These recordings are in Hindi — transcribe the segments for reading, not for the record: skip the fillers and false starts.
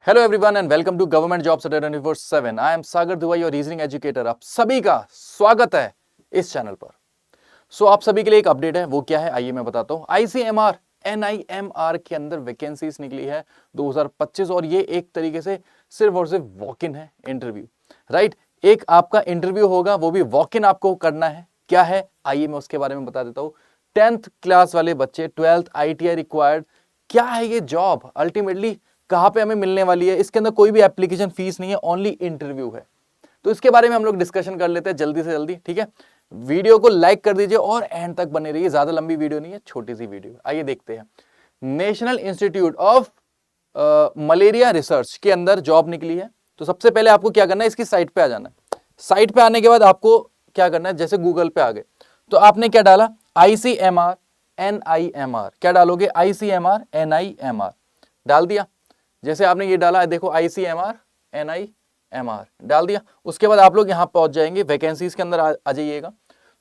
Hello everyone and welcome to government jobs Adda 24/7। I am Sagar Dubey और रीजनिंग एजुकेटर। आप सभी का स्वागत है इस चैनल पर। आप सभी के लिए एक अपडेट है, वो क्या है आइए मैं बताता हूँ। आईसीएमआर एनआईएमआर के अंदर वैकेंसीज निकली है 2025 और ये एक तरीके से सिर्फ और सिर्फ वॉक इन है, इंटरव्यू, राइट। एक आपका इंटरव्यू होगा, वो भी वॉक इन आपको करना है। क्या है आइए मैं उसके बारे में बता देता हूँ। 10th क्लास वाले बच्चे, 12th ITI रिक्वायर्ड। क्या है ये जॉब, अल्टीमेटली कहां पे हमें मिलने वाली है, इसके अंदर कोई भी एप्लीकेशन फीस नहीं है, ओनली इंटरव्यू है। तो इसके बारे में हम लोग डिस्कशन कर लेते हैं जल्दी से जल्दी, ठीक है। वीडियो को लाइक कर दीजिए और एंड तक बने रहिए, ज्यादा लंबी वीडियो नहीं है, छोटी सी वीडियो। आइए देखते हैं। National institute of malaria research के अंदर जॉब निकली है। तो सबसे पहले आपको क्या करना है, इसकी साइट पे आ जाना है। साइट पे आने के बाद आपको क्या करना है, जैसे गूगल पे आ गए तो आपने क्या डाला, ICMR NIMR, क्या डालोगे, ICMR NIMR डाल दिया। जैसे आपने ये डाला है, देखो ICMR NIMR डाल दिया। उसके बाद आप लोग यहां पहुंच जाएंगे, वैकेंसीज के अंदर आ जाइएगा।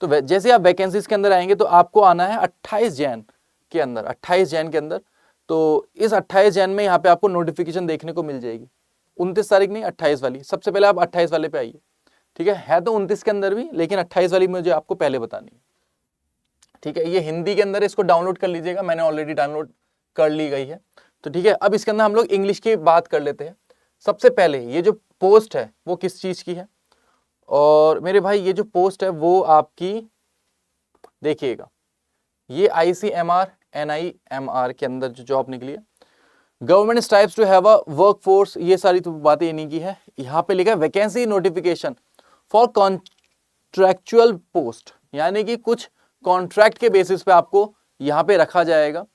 तो जैसे आप वैकेंसीज के अंदर आएंगे तो आपको आना है 28 जैन के अंदर, 28 जैन के अंदर। तो इस 28 जैन में यहाँ पे आपको नोटिफिकेशन देखने को मिल जाएगी। 29 तारीख नहीं, 28 वाली। सबसे पहले आप 28 वाले पे आइए, ठीक है तो 29 के अंदर भी, लेकिन 28 वाली मुझे आपको पहले बतानी है, ठीक है। ये हिंदी के अंदर, इसको डाउनलोड कर लीजिएगा, मैंने ऑलरेडी डाउनलोड कर ली गई है। तो ठीक है, अब इसके अंदर हम लोग इंग्लिश की बात कर लेते हैं। सबसे पहले ये जो पोस्ट है वो किस चीज की है, और मेरे भाई ये जो पोस्ट है वो आपकी देखिएगा, ये ICMR NIMR के अंदर जो जॉब निकली है, government strives to have a work force, ये सारी तो बातें इन्हीं की है। यहाँ पे लिखा है vacancy notification for contractual post, यानी कि कुछ कॉन्ट्रैक्ट के बेसिस पे आपको यहाँ पे रखा जाएगा।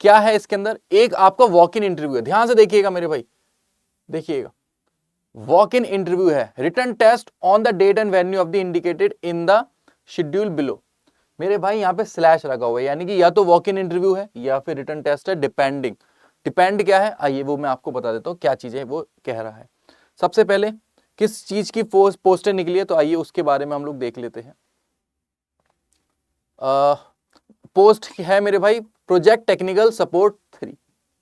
क्या है इसके अंदर, एक आपका वॉक इन इंटरव्यू है, ध्यान से देखिएगा मेरे भाई, देखिएगा वॉक इन इंटरव्यू है। Written test on the date and venue of the indicated in the schedule below. मेरे भाई यहाँ पे स्लैश लगा हुआ है, यानी कि या तो वॉक इन इंटरव्यू है या फिर रिटन टेस्ट है, डिपेंडिंग। डिपेंड क्या है आइए वो मैं आपको बता देता हूँ क्या चीज है वो कह रहा है। सबसे पहले किस चीज की पोस्टें निकली है, तो आइए उसके बारे में हम लोग देख लेते हैं। पोस्ट है मेरे भाई project technical support 3,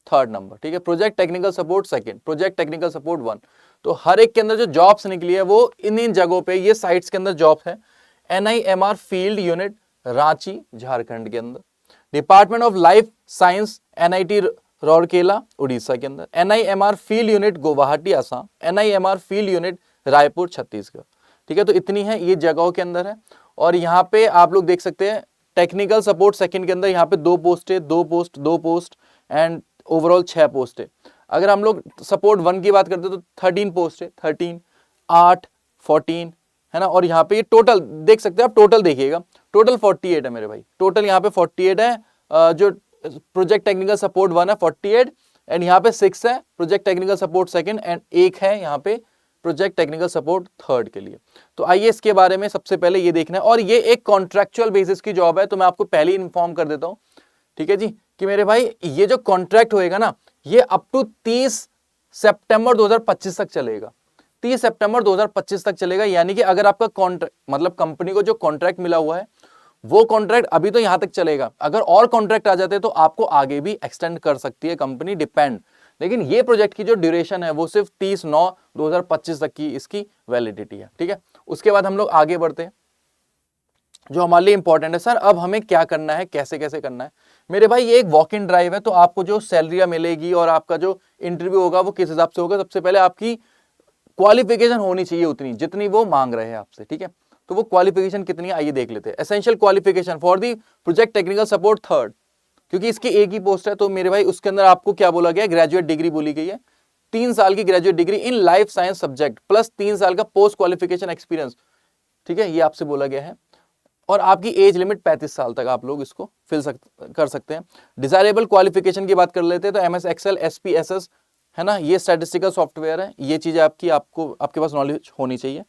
third number, ठीक है। Project technical support 2, project technical support 1। तो हर एक के अंदर जो जॉब्स निकली है वो इन जगहों पे, ये साइट्स के अंदर जॉब है। NIMR field unit Ranchi Jharkhand के अंदर, department of life science NIT Rourkela Orissa के अंदर, NIMR field unit Guwahati Assam, NIMR field unit Raipur Chhattisgarh, ठीक है। तो इतनी है ये जगहों के अंदर है। और यहाँ पे आप लोग देख सकते हैं टेक्निकल सपोर्ट सेकंड के अंदर यहाँ पे 2 पोस्ट है, 2 पोस्ट एंड ओवरऑल 6 पोस्ट है। अगर हम लोग सपोर्ट 1 की बात करते हैं तो 13 पोस्ट है, 13 8 14 है ना। और यहाँ पे ये टोटल देख सकते हैं आप, टोटल देखिएगा, टोटल 48 है मेरे भाई, टोटल यहाँ पे 48 है। जो प्रोजेक्ट टेक्निकल सपोर्ट 1 है 48, एंड यहाँ पे 6 है project technical support second, and 1 है यहाँ पे प्रोजेक्ट टेक्निकल सपोर्ट थर्ड के लिए। तो आइए इसके बारे में सबसे पहले ये देखना है, और ये एक कॉन्ट्रैक्चुअल बेसिस की जॉब है, तो मैं आपको पहले ही इन्फॉर्म कर देता हूं, ठीक है जी, कि मेरे भाई ये जो कॉन्ट्रैक्ट होएगा ना, ये अप टू 30 सितंबर 2025 तक चलेगा। 30 सितंबर 2025 तक चलेगा, यानी कि अगर आपका कॉन्ट्रैक्ट, मतलब कंपनी को जो कॉन्ट्रैक्ट मिला हुआ है वो कॉन्ट्रैक्ट अभी तो यहां तक चलेगा, अगर और कॉन्ट्रैक्ट आ जाते हैं तो आपको आगे भी एक्सटेंड कर सकती है कंपनी, डिपेंड। लेकिन ये प्रोजेक्ट की जो ड्यूरेशन है वो सिर्फ 30/9/2025 तक की इसकी वैलिडिटी है, ठीक है। उसके बाद हम लोग आगे बढ़ते हैं, जो हमारे लिए इंपॉर्टेंट है। सर अब हमें क्या करना है, कैसे कैसे करना है, मेरे भाई ये एक वॉक इन ड्राइव है, तो आपको जो सैलरियां मिलेगी और आपका जो इंटरव्यू होगा वो किस हिसाब से होगा, सबसे पहले आपकी क्वालिफिकेशन होनी चाहिए उतनी जितनी वो मांग रहे हैं आपसे, ठीक है। तो वो क्वालिफिकेशन कितनी है आइए देख लेते हैं। Essential qualification for the project technical support third, क्योंकि इसकी एक ही पोस्ट है तो मेरे भाई उसके अंदर आपको क्या बोला गया है, ग्रेजुएट डिग्री बोली गई है, 3 साल की graduate degree in life science subject plus 3 साल का पोस्ट क्वालिफिकेशन एक्सपीरियंस, ठीक है, ये आपसे बोला गया है। और आपकी एज लिमिट 35 साल तक आप लोग इसको कर सकते हैं। डिजायरेबल क्वालिफिकेशन की बात कर लेते हैं तो MS Excel SPSS है ना, ये स्टैटिस्टिकल सॉफ्टवेयर है, ये चीज आपके पास नॉलेज होनी चाहिए,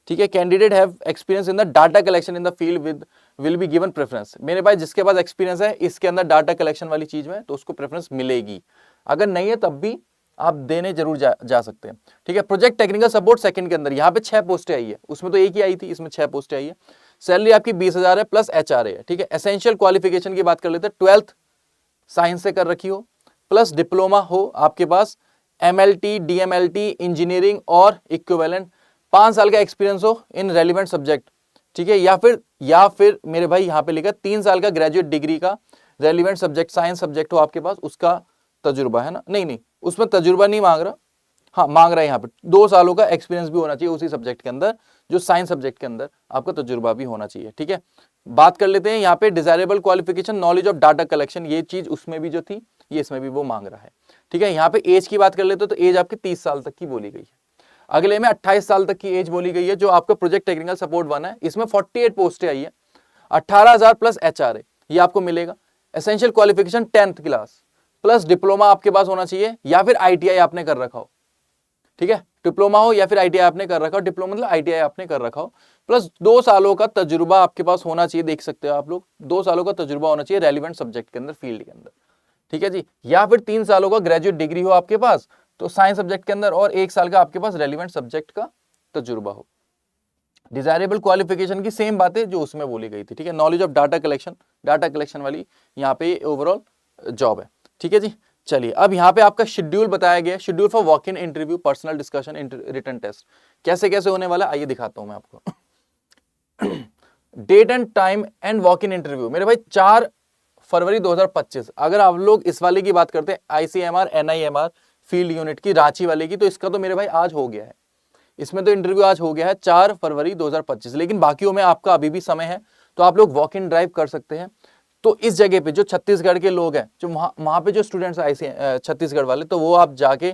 ठीक है। Candidate have experience in the data collection in the field will be given preference. मेरे भाई जिसके पास एक्सपीरियंस है इसके अंदर डाटा कलेक्शन वाली चीज में, तो उसको प्रेफरेंस मिलेगी, अगर नहीं है तब भी आप देने जरूर जा सकते हैं, ठीक है। प्रोजेक्ट टेक्निकल सपोर्ट सेकंड के अंदर यहाँ पे 6 पोस्टें आई है, उसमें तो एक ही आई थी, इसमें 6 पोस्टें आई है। सैलरी आपकी 20,000 है प्लस HRA है, ठीक है। एसेंशियल क्वालिफिकेशन की बात कर लेते हैं, 12th साइंस से कर रखी हो प्लस डिप्लोमा हो आपके पास MLT, DMLT, इंजीनियरिंग और इक्विवेलेंट, 5 साल का एक्सपीरियंस हो इन रेलिवेंट सब्जेक्ट, ठीक है, या फिर मेरे भाई यहाँ पे लिखा 3 साल का ग्रेजुएट डिग्री का रेलिवेंट सब्जेक्ट साइंस सब्जेक्ट हो आपके पास, उसका तजुर्बा है ना, नहीं उसमें तजुर्बा नहीं मांग रहा, हाँ मांग रहा है यहाँ पे 2 सालों का एक्सपीरियंस भी होना चाहिए उसी सब्जेक्ट के अंदर, जो साइंस सब्जेक्ट के अंदर आपका तजुर्बा भी होना चाहिए, ठीक है। बात कर लेते हैं यहाँ पे desirable qualification, knowledge of data collection, ये चीज उसमें भी जो थी ये इसमें भी वो मांग रहा है, ठीक है। यहाँ पे एज की बात कर लेते हो तो एज आपकी 30 साल तक की बोली गई है। अगले में 28 साल तक की एज बोली गई है, जो आपका प्रोजेक्ट टेक्निकल सपोर्ट 1 है, इसमें 48 पोस्टें आई है, 18,000 प्लस HRA ये आपको मिलेगा। Essential qualification 10th class plus diploma आपके पास होना चाहिए, या फिर ITI आपने कर रखा हो, ठीक है, डिप्लोमा हो या फिर ITI आपने कर रखा हो, डिप्लोमा मतलब ITI आपने कर रखा हो, प्लस 2 सालों का तजुर्बा आपके पास होना चाहिए, देख सकते हो आप लोग 2 सालों का तजुर्बा होना चाहिए रेलिवेंट सब्जेक्ट के अंदर, फील्ड के अंदर, ठीक है जी, या फिर 3 सालों का ग्रेजुएट डिग्री हो आपके पास तो साइंस सब्जेक्ट के अंदर, और 1 साल का आपके पास रेलिवेंट सब्जेक्ट का तजुर्बा हो। डिजायरेबल क्वालिफिकेशन की सेम बातें जो उसमें बोली गई थी, ठीक है। नॉलेज ऑफ डाटा कलेक्शन वाली यहाँ पे ओवरऑल जॉब है, ठीक है जी। चलिए अब यहाँ पे आपका शेड्यूल बताया गया है, schedule for walk in interview, personal discussion, written test, कैसे कैसे होने वाला है आइए दिखाता हूं मैं आपको। Date and time and walk in interview मेरे भाई 4 फरवरी 2025। अगर आप लोग इस वाले की बात करते हैं ICMR NIMR फील्ड यूनिट की, रांची वाले की, तो इसका तो मेरे भाई आज हो गया है, इसमें तो इंटरव्यू आज हो गया है 4 फरवरी 2025, लेकिन बाकियों में आपका अभी भी समय है, तो आप लोग वॉक इन ड्राइव कर सकते हैं। तो इस जगह पे जो छत्तीसगढ़ के लोग हैं, जो वहां पे जो स्टूडेंट्स आए छत्तीसगढ़ वाले, तो वो आप जाके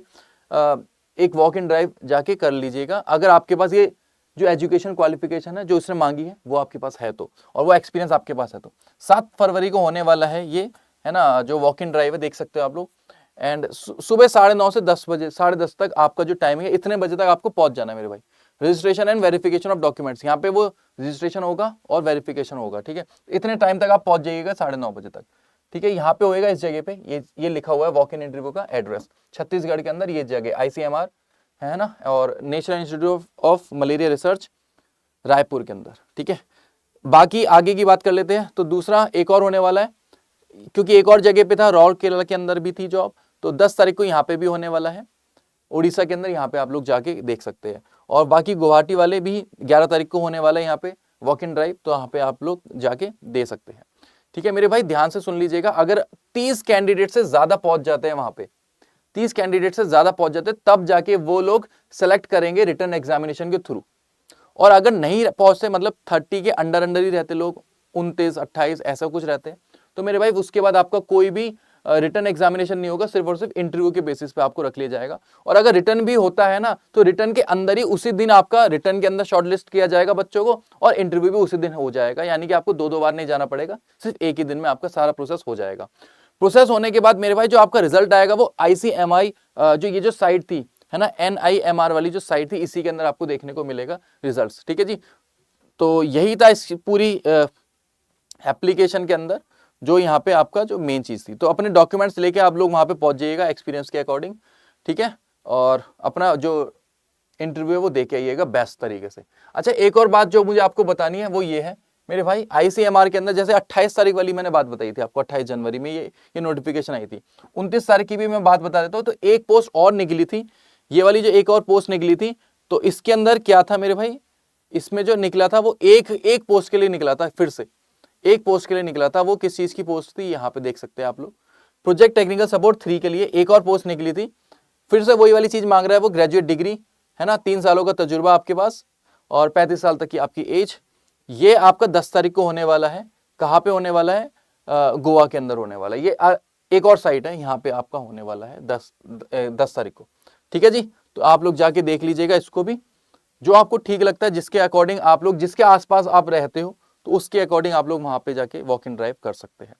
एक वॉक इन ड्राइव जाके कर लीजिएगा, अगर आपके पास ये जो एजुकेशन क्वालिफिकेशन है जो उसने मांगी है वो आपके पास है तो, और वो एक्सपीरियंस आपके पास है तो। 7 फरवरी को होने वाला है ये, है ना, जो वॉक इन ड्राइव है, देख सकते हो आप लोग। एंड सुबह 9:30 से 10 बजे, 10:30 तक आपका जो टाइमिंग है, इतने बजे तक आपको पहुंच जाना है मेरे भाई। Registration and verification of documents, यहाँ पे वो रजिस्ट्रेशन होगा और वेरिफिकेशन होगा, ठीक है। इतने टाइम तक आप पहुंच जाइएगा 9:30 बजे तक, ठीक है। यहाँ पे होएगा इस जगह पे, ये लिखा हुआ है वॉक इन इंटरव्यू का एड्रेस, छत्तीसगढ़ के अंदर ये जगह ICMR है ना, और national institute of malaria research Raipur के अंदर, ठीक है। बाकी आगे की बात कर लेते हैं, तो दूसरा एक और होने वाला है, क्योंकि एक और जगह पे था, राउरकेला के अंदर भी थी जॉब, तो 10 तारीख को यहाँ पे भी होने वाला है, उड़ीसा के अंदर, यहाँ पे आप लोग जाके देख सकते हैं। और बाकी गुवाहाटी वाले भी 11 तारीख को होने वाला है यहाँ पे वॉक इन ड्राइव, तो यहाँ पे आप लोग जाके दे सकते हैं, ठीक है। मेरे भाई ध्यान से सुन लीजिएगा, अगर 30 कैंडिडेट से ज्यादा पहुंच जाते हैं वहां पे, 30 कैंडिडेट से ज्यादा पहुंच जाते हैं, तब जाके वो लोग सेलेक्ट करेंगे रिटन एग्जामिनेशन के थ्रू। और अगर नहीं पहुंचते, मतलब 30 के अंडर ही रहते लोग, 29, 28 ऐसा कुछ रहते हैं, तो मेरे भाई उसके बाद आपका कोई भी रिटर्न एग्जामिनेशन नहीं होगा, सिर्फ और सिर्फ इंटरव्यू के बेसिस पे आपको रख लिया जाएगा। और अगर रिटर्न भी होता है ना, तो रिटर्न के अंदर ही उसी दिन आपका रिटर्न के अंदर शॉर्टलिस्ट किया जाएगा बच्चों को, और इंटरव्यू भी उसी दिन हो जाएगा, यानी कि आपको 2 बार नहीं जाना पड़ेगा, सिर्फ एक ही दिन में आपका सारा प्रोसेस हो जाएगा। प्रोसेस होने के बाद मेरे भाई जो आपका रिजल्ट आएगा वो ICMI जो ये जो साइट थी, है ना, NIMR वाली जो साइट थी, इसी के अंदर आपको देखने को मिलेगा रिजल्ट्स, ठीक है जी। तो यही था इस पूरी एप्लीकेशन के अंदर जो यहाँ पे आपका जो मेन चीज थी। तो अपने डॉक्यूमेंट्स लेके आप लोग वहां पे पहुंच जाइएगा एक्सपीरियंस के अकॉर्डिंग, ठीक है, और अपना जो इंटरव्यू है वो दे के आइएगा बेस्ट तरीके से। अच्छा, एक और बात जो मुझे आपको बतानी है वो ये है मेरे भाई, ICMR के अंदर जैसे 28 तारीख वाली मैंने बात बताई थी आपको, 28 जनवरी में ये नोटिफिकेशन आई थी, 29 तारीख की भी मैं बात बता देता हूँ। तो एक पोस्ट और निकली थी, ये वाली जो एक और पोस्ट निकली थी, तो इसके अंदर क्या था मेरे भाई, इसमें जो निकला था वो एक पोस्ट के लिए निकला था, फिर से एक पोस्ट के लिए निकला था। वो किस चीज की पोस्ट थी, यहाँ पे देख सकते हैं आप लोग, प्रोजेक्ट टेक्निकल सपोर्ट 3 के लिए एक और पोस्ट निकली थी। फिर से वही वाली चीज मांग रहा है वो, ग्रेजुएट डिग्री, है ना, 3 सालों का तजुर्बा आपके पास, और 35 साल तक की आपकी एज। ये आपका 10 तारीख को होने वाला है। कहाँ पे होने वाला है, गोवा के अंदर होने वाला है। ये एक और साइट है, यहाँ पे आपका होने वाला है 10 तारीख को, ठीक है जी। तो आप लोग जाके देख लीजिएगा इसको भी, जो आपको ठीक लगता है, जिसके अकॉर्डिंग आप लोग, जिसके आसपास आप रहते हो, तो उसके अकॉर्डिंग आप लोग वहां पे जाके वॉक इन ड्राइव कर सकते हैं।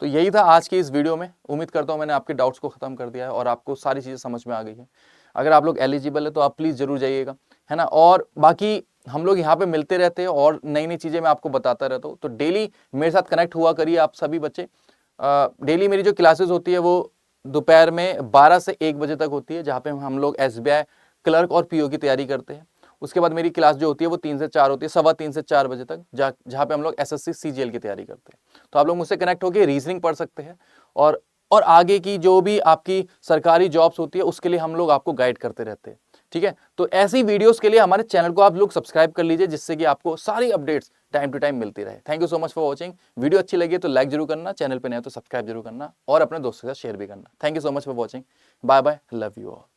तो यही था आज की इस वीडियो में। उम्मीद करता हूं मैंने आपके डाउट्स को खत्म कर दिया है और आपको सारी चीजें समझ में आ गई है। अगर आप लोग एलिजिबल है तो आप प्लीज जरूर जाइएगा, है ना। और बाकी हम लोग यहाँ पे मिलते रहते हैं और नई नई चीजें मैं आपको बताता रहता हूँ, तो डेली मेरे साथ कनेक्ट हुआ करिए आप सभी बच्चे। डेली मेरी जो क्लासेस होती है वो दोपहर में 12 से 1 बजे तक होती है, जहाँ पे हम लोग SBI क्लर्क और PO की तैयारी करते हैं। उसके बाद मेरी क्लास जो होती है वो 3 से 4 होती है, 3:15 से 4 बजे तक, जहाँ पे हम लोग SSC CGL की तैयारी करते हैं। तो आप लोग मुझसे कनेक्ट होकर रीजनिंग पढ़ सकते हैं, और आगे की जो भी आपकी सरकारी जॉब्स होती है उसके लिए हम लोग आपको गाइड करते रहते हैं, ठीक है। तो ऐसी वीडियोस के लिए हमारे चैनल को आप लोग सब्सक्राइब कर लीजिए, जिससे कि आपको सारी अपडेट्स टाइम टू टाइम मिलती रहे। Thank you so much for watching. Video अच्छी लगी तो लाइक जरूर करना, चैनल पे नए हो तो सब्सक्राइब जरूर करना और अपने दोस्तों के साथ शेयर भी करना। Thank you so much for watching. Bye bye, love you all.